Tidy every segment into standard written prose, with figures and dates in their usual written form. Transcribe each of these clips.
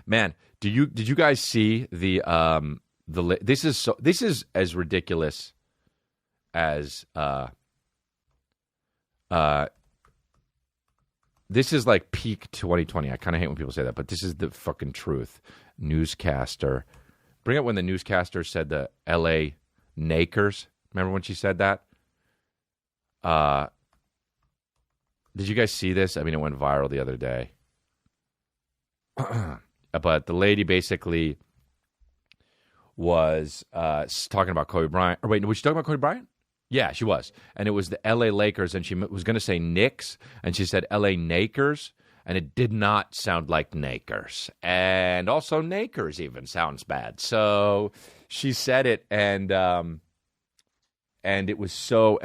Man, did you guys see this is as ridiculous as this is like peak 2020. I kind of hate when people say that, but this is the fucking truth. Newscaster. Bring up when the newscaster said the LA Nakers. Remember when she said that? Did you guys see this? I mean, it went viral the other day. But the lady basically was talking about Kobe Bryant. Or wait, was she talking about Kobe Bryant? Yeah, she was. And it was the LA Lakers, and she was going to say Knicks, and she said LA Nakers, and it did not sound like Nakers. And also Nakers even sounds bad. So she said it, and it was so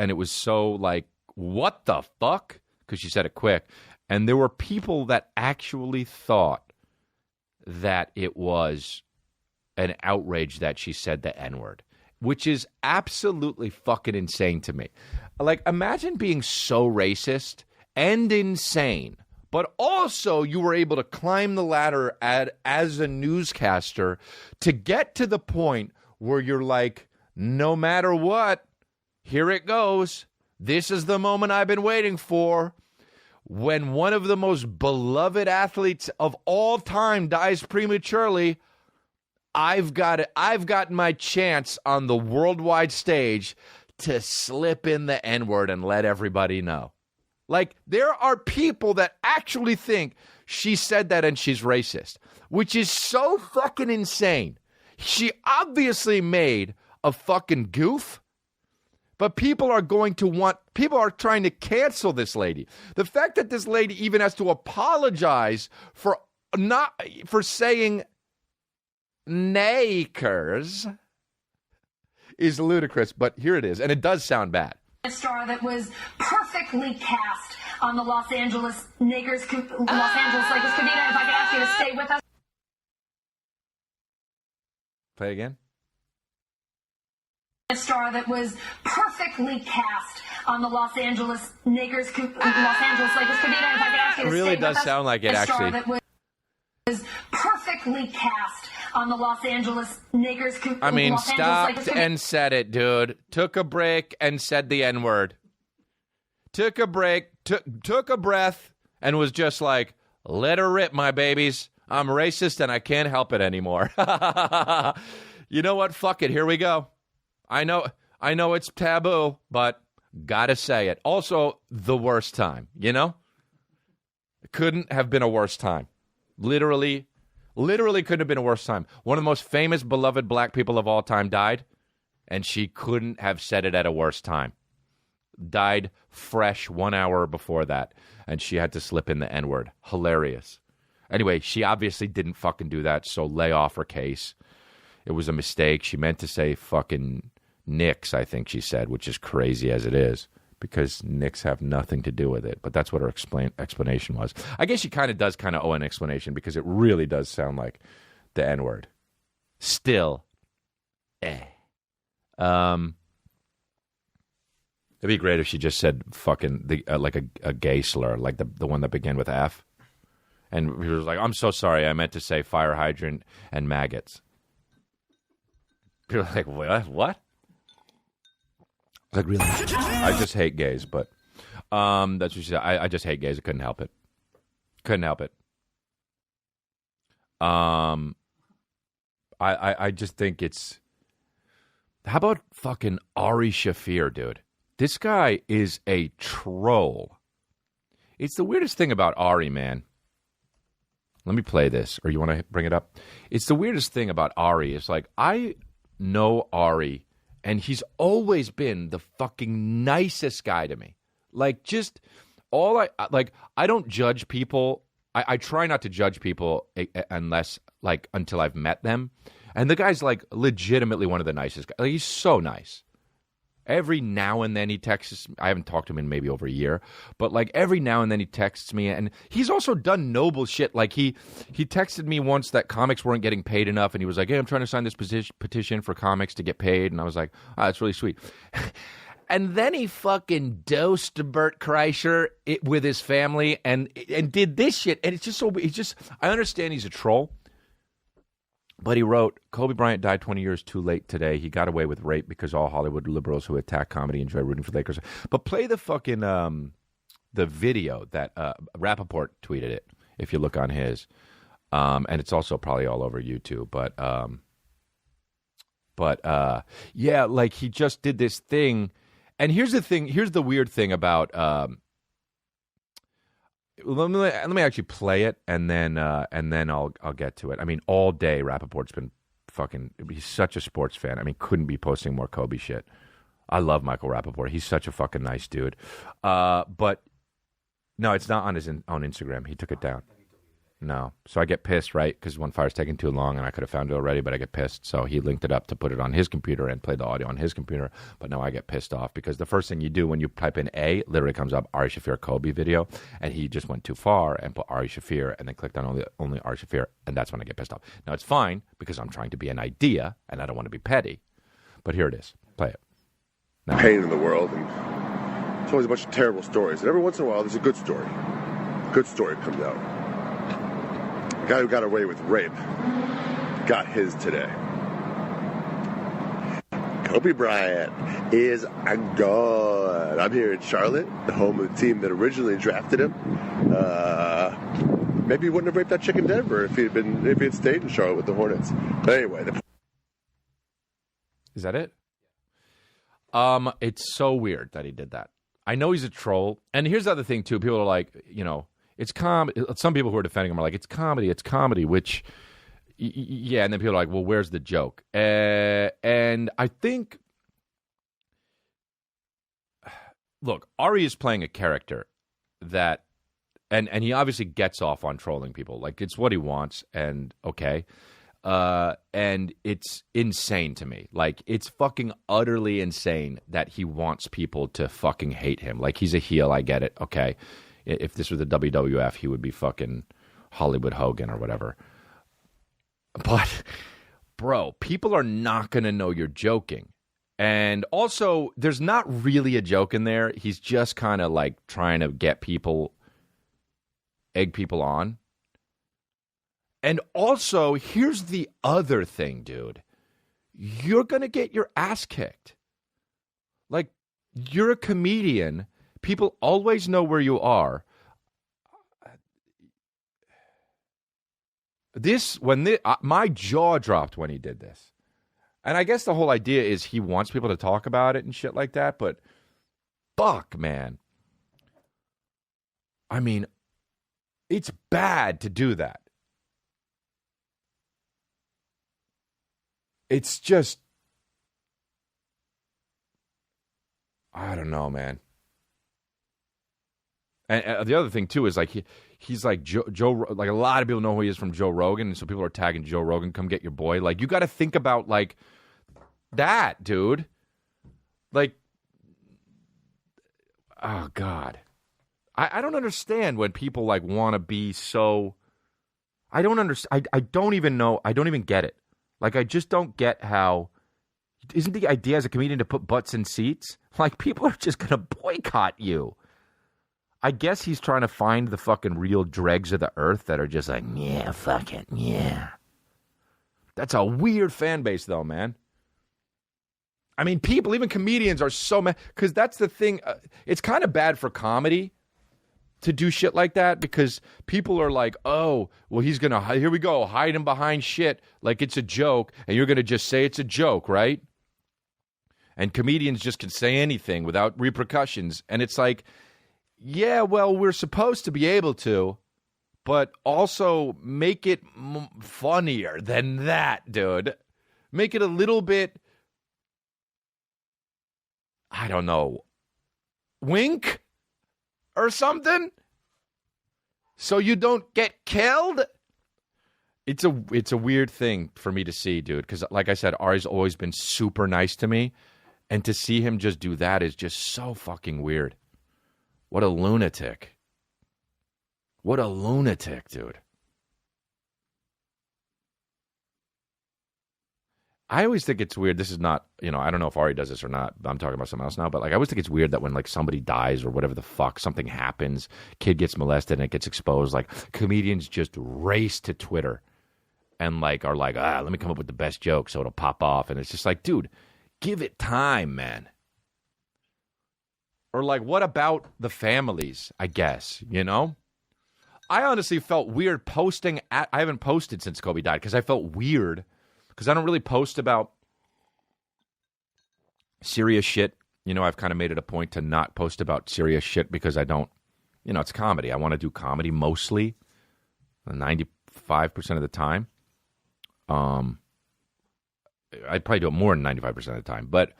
like, what the fuck? Because she said it quick. And there were people that actually thought that it was an outrage that she said the N-word, which is absolutely fucking insane to me. Like, imagine being so racist and insane, but also you were able to climb the ladder as a newscaster to get to the point where you're like, no matter what, here it goes. This is the moment I've been waiting for. When one of the most beloved athletes of all time dies prematurely, I've got my chance on the worldwide stage to slip in the N-word and let everybody know. Like, there are people that actually think she said that and she's racist, which is so fucking insane. She obviously made a fucking goof, but people are trying to cancel this lady. The fact that this lady even has to apologize for saying nakers is ludicrous, but here it is, and it does sound bad. A star that was perfectly cast on the Los Angeles Lakers Cabina. If I could ask you to stay with us. Play it again. A star that was perfectly cast on the Los Angeles Lakers Cabina. If I could ask you to it really stay does with us. Sound like it, a actually. Star that was perfectly cast on the Los Angeles Lakers. I mean, stopped and said it, dude. Took a break and said the N-word. Took a break, took a breath, and was just like, let her rip, my babies. I'm racist and I can't help it anymore. You know what? Fuck it. Here we go. I know it's taboo, but gotta say it. Also, the worst time, you know? Couldn't have been a worse time. Literally couldn't have been a worse time. One of the most famous, beloved black people of all time died, and she couldn't have said it at a worse time. Died fresh 1 hour before that, and she had to slip in the N-word. Hilarious. Anyway, she obviously didn't fucking do that, so lay off her case. It was a mistake. She meant to say fucking Knicks, I think she said, which is crazy as it is, because Knicks have nothing to do with it. But that's what her explanation was. I guess she kind of does owe an explanation, because it really does sound like the N-word. Still, It'd be great if she just said fucking like a gay slur, like the one that began with F. And he was like, I'm so sorry, I meant to say fire hydrant and maggots. People are like, what? Like, really? I just hate gays, but that's what she said. I just hate gays. I couldn't help it. I just think it's... How about fucking Ari Shaffir, dude? This guy is a troll. It's the weirdest thing about Ari, man. Let me play this, or you want to bring it up? It's the weirdest thing about Ari. It's like, I know Ari, and he's always been the fucking nicest guy to me. Like, just I don't judge people. I try not to judge people unless, like, until I've met them. And the guy's, like, legitimately one of the nicest guys. Like, he's so nice. Every now and then he texts me. I haven't talked to him in maybe over a year. But, like, every now and then he texts me. And he's also done noble shit. Like, he texted me once that comics weren't getting paid enough. And he was like, hey, I'm trying to sign this petition for comics to get paid. And I was like, oh, that's really sweet. And then he fucking dosed Bert Kreischer with his family and did this shit. And it's just so – I understand he's a troll. But he wrote, Kobe Bryant died 20 years too late today. He got away with rape because all Hollywood liberals who attack comedy enjoy rooting for Lakers. But play the fucking the video that Rappaport tweeted it, if you look on his. And it's also probably all over YouTube. But yeah, like he just did this thing. And here's the thing. Here's the weird thing about let me actually play it, and then I'll get to it. I mean, all day Rappaport's been fucking. He's such a sports fan. I mean, couldn't be posting more Kobe shit. I love Michael Rappaport. He's such a fucking nice dude. But no, it's not on his on Instagram. He took it down. No, so I get pissed, right? Because One Fire's taking too long, and I could have found it already, but I get pissed. So he linked it up to put it on his computer and play the audio on his computer. But now I get pissed off because the first thing you do when you type in A, literally comes up Ari Shaffir Kobe video, and he just went too far and put Ari Shaffir and then clicked on only Ari Shaffir, and that's when I get pissed off. Now it's fine because I'm trying to be an idea and I don't want to be petty. But here it is. Play it. Now. Pain in the world, and it's always a bunch of terrible stories. And every once in a while, there's a good story. A good story comes out. The guy who got away with rape got his today. Kobe Bryant is gone. I'm here in Charlotte, the home of the team that originally drafted him. Maybe he wouldn't have raped that chick in Denver if he had stayed in Charlotte with the Hornets. But anyway, is that it? It's so weird that he did that. I know he's a troll, and here's the other thing too. People are like, it's comedy. Some people who are defending him are like, it's comedy, which, yeah. And then people are like, well, where's the joke? And I think, look, Ari is playing a character that, and he obviously gets off on trolling people. Like, it's what he wants, and okay. And it's insane to me. Like, it's fucking utterly insane that he wants people to fucking hate him. Like, he's a heel, I get it, okay. If this were the WWF, he would be fucking Hollywood Hogan or whatever. But, bro, people are not going to know you're joking. And also, there's not really a joke in there. He's just kind of like trying to egg people on. And also, here's the other thing, dude. You're going to get your ass kicked. Like, you're a comedian. People always know where you are. My jaw dropped when he did this. And I guess the whole idea is he wants people to talk about it and shit like that, but fuck, man. I mean, it's bad to do that. It's just, I don't know, man. And the other thing too is like he's like Joe, like a lot of people know who he is from Joe Rogan, and so people are tagging Joe Rogan. Come get your boy. Like, you got to think about like that, dude. Like, oh God, I don't understand when people like want to be so. I don't understand. I don't even know. I don't even get it. Like, I just don't get how. Isn't the idea as a comedian to put butts in seats? Like, people are just gonna boycott you. I guess he's trying to find the fucking real dregs of the earth that are just like, yeah, fuck it, yeah. That's a weird fan base, though, man. I mean, people, even comedians, are so mad. Because that's the thing. It's kind of bad for comedy to do shit like that, because people are like, oh, well, he's going to, here we go, hide him behind shit like it's a joke, and you're going to just say it's a joke, right? And comedians just can say anything without repercussions. And it's like, yeah, well, we're supposed to be able to, but also make it funnier than that, dude. Make it a little bit, I don't know, wink or something, so you don't get killed. It's a weird thing for me to see, dude, because like I said, Ari's always been super nice to me, and to see him just do that is just so fucking weird. What a lunatic. What a lunatic, dude. I always think it's weird. This is not, I don't know if Ari does this or not. I'm talking about something else now. But like, I always think it's weird that when like somebody dies or whatever the fuck, something happens, kid gets molested and it gets exposed, like comedians just race to Twitter and like are like, let me come up with the best joke so it'll pop off. And it's just like, dude, give it time, man. Or like, what about the families, I guess, you know? I honestly felt weird posting. I haven't posted since Kobe died because I felt weird because I don't really post about serious shit. You know, I've kind of made it a point to not post about serious shit because I don't, you know, it's comedy. I want to do comedy mostly 95% of the time. I'd probably do it more than 95% of the time. But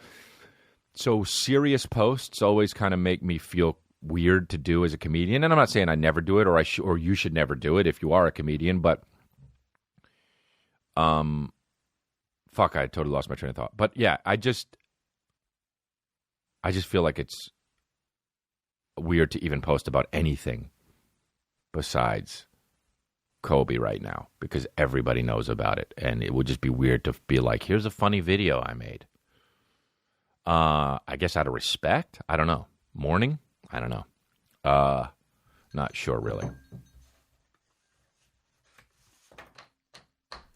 so serious posts always kind of make me feel weird to do as a comedian. And I'm not saying I never do it or or you should never do it if you are a comedian. But fuck, I totally lost my train of thought. But yeah, I just feel like it's weird to even post about anything besides Kobe right now because everybody knows about it. And it would just be weird to be like, here's a funny video I made. I guess out of respect? I don't know. Mourning? I don't know. Not sure, really.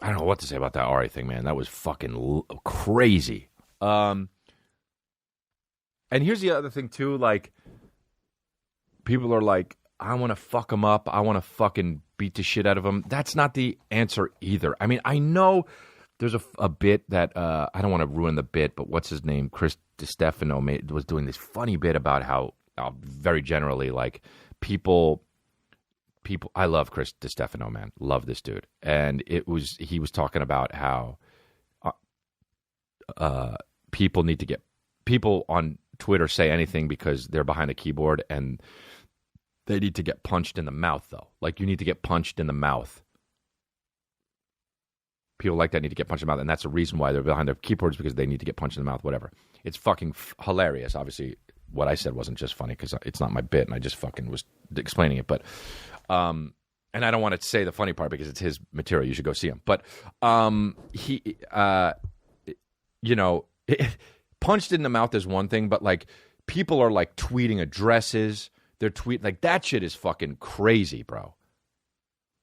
I don't know what to say about that Ari thing, man. That was fucking crazy. And here's the other thing, too. Like, people are like, I want to fuck him up. I want to fucking beat the shit out of him. That's not the answer either. I mean, I know there's a bit that, I don't want to ruin the bit, but what's his name? Chris DiStefano was doing this funny bit about how, very generally, like, people, I love Chris DiStefano, man. Love this dude. And he was talking about how people need to get, people on Twitter say anything because they're behind a keyboard and they need to get punched in the mouth, though. Like, you need to get punched in the mouth. People like that need to get punched in the mouth, and that's the reason why they're behind their keyboards, because they need to get punched in the mouth, whatever. It's fucking hilarious. Obviously, what I said wasn't just funny because it's not my bit, and I just fucking was explaining it. But, and I don't want to say the funny part because it's his material. You should go see him. But he, you know, punched in the mouth is one thing, but like people are like tweeting addresses. They're like that shit is fucking crazy, bro.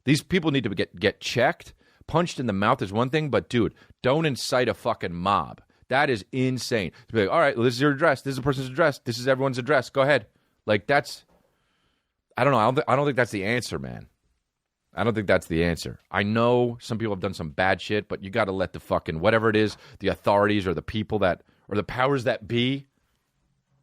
These people need to get checked. Punched in the mouth is one thing, but dude, don't incite a fucking mob. That is insane. To be like, all right, well, this is your address. This is the person's address. This is everyone's address. Go ahead. Like that's, I don't know. I don't think that's the answer, man. I don't think that's the answer. I know some people have done some bad shit, but you got to let the fucking whatever it is, the authorities or the people that or the powers that be,